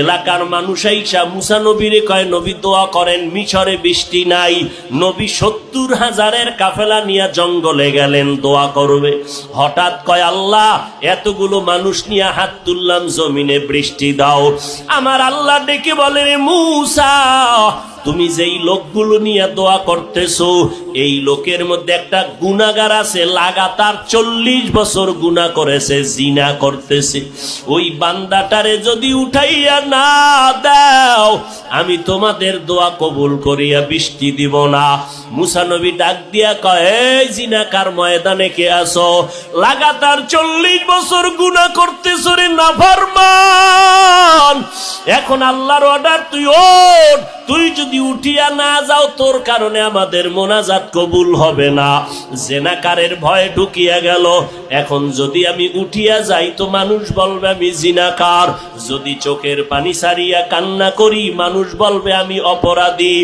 এলাকার মানুষ আইসা মুসা নবীরে কয়, নবী দোয়া করেন, মিশরে বৃষ্টি নাই। নবী 70,000 কাফেলা নিয়ে জঙ্গলে গেলেন দোয়া করবে। হঠাৎ কয়, আল্লাহ এতগুলো মানুষ নিয়ে হাত তুললাম, জমিনে বৃষ্টি দাও। আমার আল্লাহ ডেকে বলে, রে মুসা, তুমি যেই লোকগুলো নিয়ে দোয়া করতেছো, এই লোকের মধ্যে একটা গুনাহগার আছে, লাগাতার 40 বছর গুনাহ করেছে, জিনা করতেছে। ওই বান্দাটারে যদি উঠাইয়া না দাও, আমি তোমাদের দোয়া কবুল করিয়া বৃষ্টি দিব না। মুসা নবী ডাক দিয়া কয়, এই জিনাকার ময়দানে কে আসো? লাগাতার 40 বছর গুনাহ করতেছো রে নাফরমান। এখন আল্লাহর অর্ডার, তুই ওঠ। তুই যদি উঠিয়া না যাও, তোর কারণে আমাদের মোনাজাত কবুল হবে না। জিনাকারের ভয় ঢুকিয়া গেল। এখন যদি আমি উঠিয়া যাই তো মানুষ বলবে আমি জিনাকার, যদি চোখের পানি সারিয়া কান্না করি মানুষ বলবে আমি অপরাধী।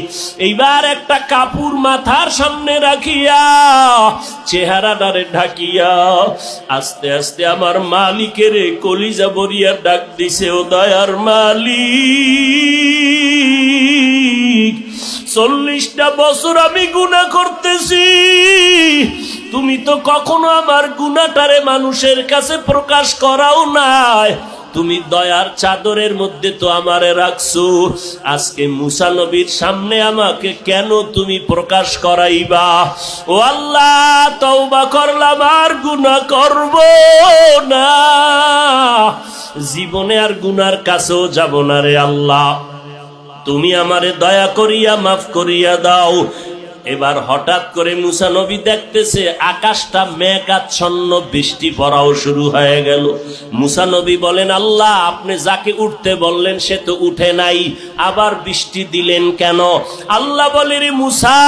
এইবার একটা কাপড় মাথার সামনে রাখিয়া চেহারাটারে ঢাকিয়া আস্তে আস্তে আমার মালিকের কলিজা ভরিয়া ডাক দিছে, ও দয়ার মালিক, 40টা বছর আমি গুনাহ করতেছি, তুমি তো কখনো আমার গুনাহটারে মানুষের কাছে প্রকাশ করাও নাই। তুমি দয়ার চাদরের মধ্যে তো আমারে রাখছো, আজকে মুসা নবীর সামনে আমাকে কেন তুমি প্রকাশ করাইবা? ও আল্লাহ, তওবা করলাম, আর গুনাহ করব না, জীবনে আর গুনার কাছেও যাব না রে আল্লাহ, তুমি আমারে দয়া করিয়া মাফ করিয়া দাও। এবার হঠাৎ করে মুসা নবী দেখতেছে আকাশটা মেঘাচ্ছন্ন, বৃষ্টি পড়াও শুরু হয়ে গেল। মুসা নবী বলেন, আল্লাহ আপনি যাকে উঠতে বললেন সে তো উঠে নাই, আবার বৃষ্টি দিলেন কেন? আল্লাহ বলে, রে মুসা,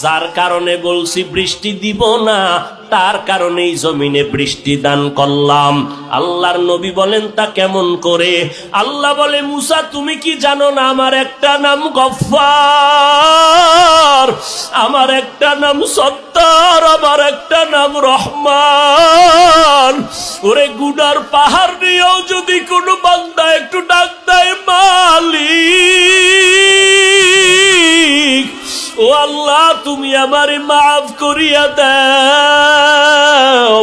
যার কারণে বলছি বৃষ্টি দিব না, তার কারণেই জমিনে বৃষ্টি দান করলাম। আল্লাহর নবী বলেন, তা কেমন করে? আল্লাহ বলে, মুসা তুমি কি জানো না আমার একটা নাম গফফার, আমার একটা নাম সত্তার, আমার একটা নাম রহমান। ওরে গুনার পাহাড় নিয়েও যদি কোনো বান্দা একটু ডাক দেয় মালিক, ও আল্লাহ তুমি আমারে মাফ করিয়া দাও।